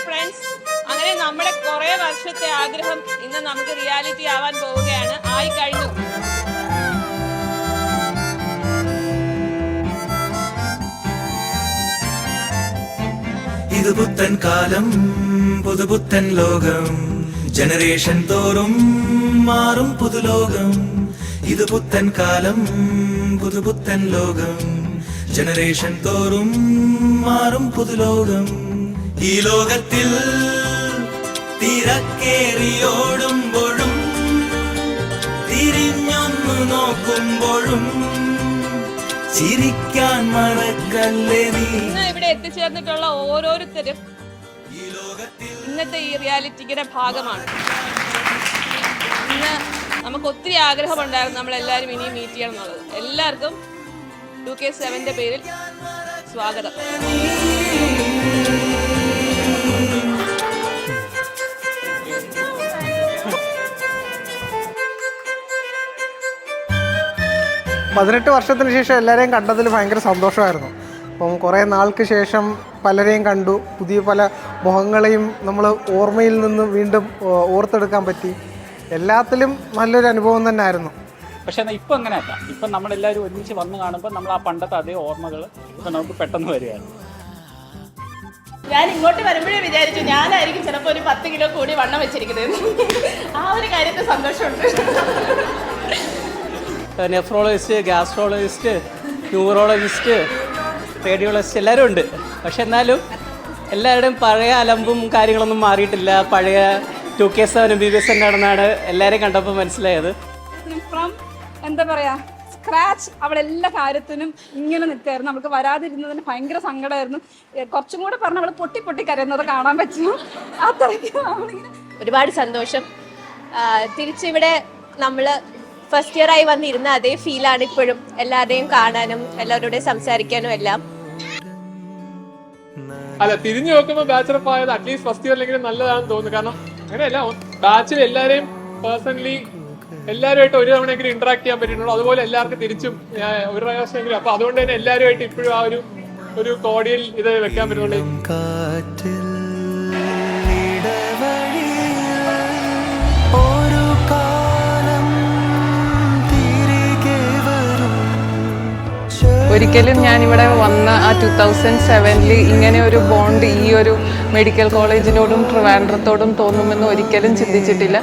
Friends, അങ്ങനെ നമ്മുടെ കുറെ വർഷത്തെ ആഗ്രഹം ഇന്ന് നമുക്ക് റിയാലിറ്റി ആവാൻ പോവുകയാണ്. ആയി കഴിഞ്ഞു. ഇത് പുത്തൻ കാലം, പുതുപുത്തൻ ലോകം, ജനറേഷൻ തോറും മാറും പുതുലോകം. ഇത് പുത്തൻ കാലം, പുതുപുത്തൻ ലോകം, ജനറേഷൻ തോറും മാറും പുതുലോകം. ഈ ലോകത്തിൽ തിരക്കേറിയോടുമ്പോഴും തിരിഞ്ഞൊന്നു നോക്കുമ്പോഴും ചിരിക്കാൻ മറക്കല്ലേ നീ. ഇന്ന് ഇവിടെ എത്തിച്ചേർന്നിട്ടുള്ള ഓരോരുത്തരും ഇന്നത്തെ ഈ റിയാലിറ്റിയുടെ ഭാഗമാണ്. ഇന്ന് നമുക്ക് ഒത്തിരി ആഗ്രഹമുണ്ടായിരുന്നു നമ്മളെല്ലാവരും ഇനിയും മീറ്റ് ചെയ്യണം എന്നുള്ളത്. എല്ലാവർക്കും 2K7 പേരിൽ സ്വാഗതം. 18 വർഷത്തിന് ശേഷം എല്ലാവരെയും കണ്ടതിൽ ഭയങ്കര സന്തോഷമായിരുന്നു. അപ്പം കുറേ നാൾക്ക് ശേഷം പലരെയും കണ്ടു. പുതിയ പല മുഖങ്ങളെയും നമ്മൾ ഓർമ്മയിൽ നിന്ന് വീണ്ടും ഓർത്തെടുക്കാൻ പറ്റി. എല്ലാത്തിലും നല്ലൊരു അനുഭവം തന്നെ ആയിരുന്നു. പക്ഷേ എന്നാൽ ഇപ്പം അങ്ങനെയല്ല. ഇപ്പം നമ്മളെല്ലാവരും ഒരുമിച്ച് വന്ന് കാണുമ്പോൾ നമ്മൾ ആ പണ്ടത്തെ അതേ ഓർമ്മകൾ ഇപ്പം നമുക്ക് പെട്ടെന്ന് വരികയാണ്. ഞാൻ ഇങ്ങോട്ട് വരുമ്പോഴേ വിചാരിച്ചു ഞാനായിരിക്കും ചിലപ്പോൾ ഒരു 10 കിലോ കൂടി വണ്ണം വെച്ചിരിക്കുന്നത്. ആ ഒരു കാര്യത്തിൽ സന്തോഷമുണ്ട്. നെഫ്രോളജിസ്റ്റ്, ഗ്യാസ്ട്രോളജിസ്റ്റ്, ന്യൂറോളജിസ്റ്റ്, റേഡിയോളജിസ്റ്റ് എല്ലാവരും ഉണ്ട്. പക്ഷെ എന്നാലും എല്ലാവരുടെയും പഴയ അലമ്പും കാര്യങ്ങളൊന്നും മാറിയിട്ടില്ല. പഴയ 2K7 MBBS തന്നെയാണെന്നാണ് എല്ലാവരെയും കണ്ടപ്പോൾ മനസ്സിലായത്. ഫ്രം എന്താ പറയുക, സ്ക്രാച്ച് അവിടെ എല്ലാ കാര്യത്തിനും ഇങ്ങനെ നിൽക്കായിരുന്നു. അവൾക്ക് വരാതിരുന്നതിന് ഭയങ്കര സങ്കടമായിരുന്നു. കുറച്ചും കൂടെ പറഞ്ഞ് അവൾ പൊട്ടി പൊട്ടി കരയുന്നത് കാണാൻ പറ്റും. അത്രയ്ക്ക് ഒരുപാട് സന്തോഷം. തിരിച്ചിവിടെ നമ്മൾ ഫസ്റ്റ് ഇയർ ആയി വന്നിരുന്ന അതേ ഫീലാണ് ഇപ്പോഴും. എല്ലാവരെയും കാണാനും എല്ലാവരോടും സംസാരിക്കാനും എല്ലാം. അല്ല, തിരിഞ്ഞു നോക്കുമ്പോൾ ബാച്ചലർ ആയത് അറ്റ്ലീസ്റ്റ് ഫസ്റ്റ് ഇയറിലെങ്കിലും നല്ലതാണെന്ന് തോന്നുന്നു. കാരണം അങ്ങനെയല്ല, ബാച്ചിൽ എല്ലാവരെയും പേഴ്സണലി എല്ലാവരുമായിട്ട് ഒരു തവണയെങ്കിലും ഇന്ററാക്ട് ചെയ്യാൻ പറ്റിയിട്ടുള്ളൂ. അതുപോലെ എല്ലാവർക്കും തിരിച്ചും ഒരു പ്രാവശ്യമെങ്കിലും. അപ്പൊ അതുകൊണ്ട് തന്നെ എല്ലാവരുമായിട്ട് ഇപ്പോഴും ആ ഒരു കോഡിയൽ ഇത് വെക്കാൻ പറ്റുള്ളൂ. ഒരിക്കലും ഞാനിവിടെ വന്ന ആ 2007 ഇങ്ങനെ ഒരു ബോണ്ട് ഈ ഒരു മെഡിക്കൽ കോളേജിനോടും ട്രിവാൻഡ്രത്തോടും തോന്നുമെന്ന് ഒരിക്കലും ചിന്തിച്ചിട്ടില്ല.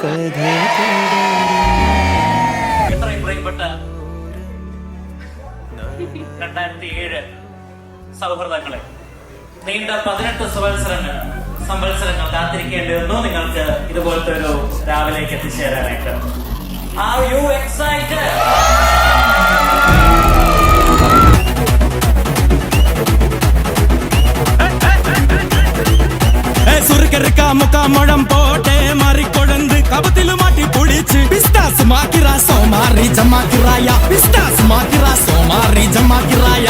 എത്രയും പ്രിയപ്പെട്ട 2007 സൗഹൃദങ്ങളെ, നീണ്ട 18 സംവത്സരങ്ങൾ കാത്തിരിക്കേണ്ടി വന്നു നിങ്ങൾക്ക് ഇതുപോലത്തെ ഒരു രാവിലേക്ക് എത്തിച്ചേരാനായിട്ട്. Are you excited? മുഖമുഴം പോട്ടെ മറിക്കൊഴന്ത് കപത്തില് മാറ്റി പൊളിച്ച് പിസ്താസ് മാക്കിറ സോമാറി ജമാക്കിറായ പിസ്താസ് മാക്കിറ സോമാറി ജമാക്കിറായ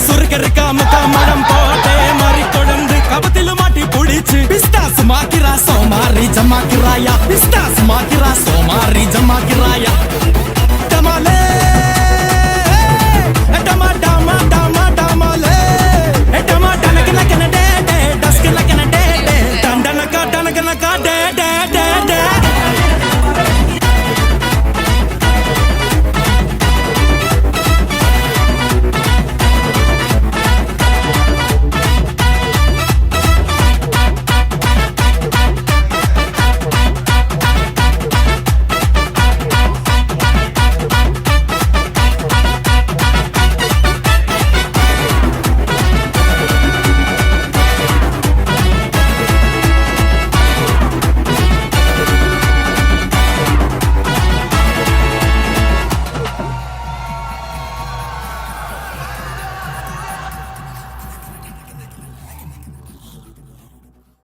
സുർക്കറിക്ക മുഖമുഴം പോട്ടെ മറിക്കൊഴന്ത് കപത്തില് മാറ്റി പൊളിച്ച് പിസ്താസ് മാക്കിറ സോമാറി ജമാക്കിറായ പിസ്താസ് മാക്കിറ സോമാറി ജമാക്കിറായ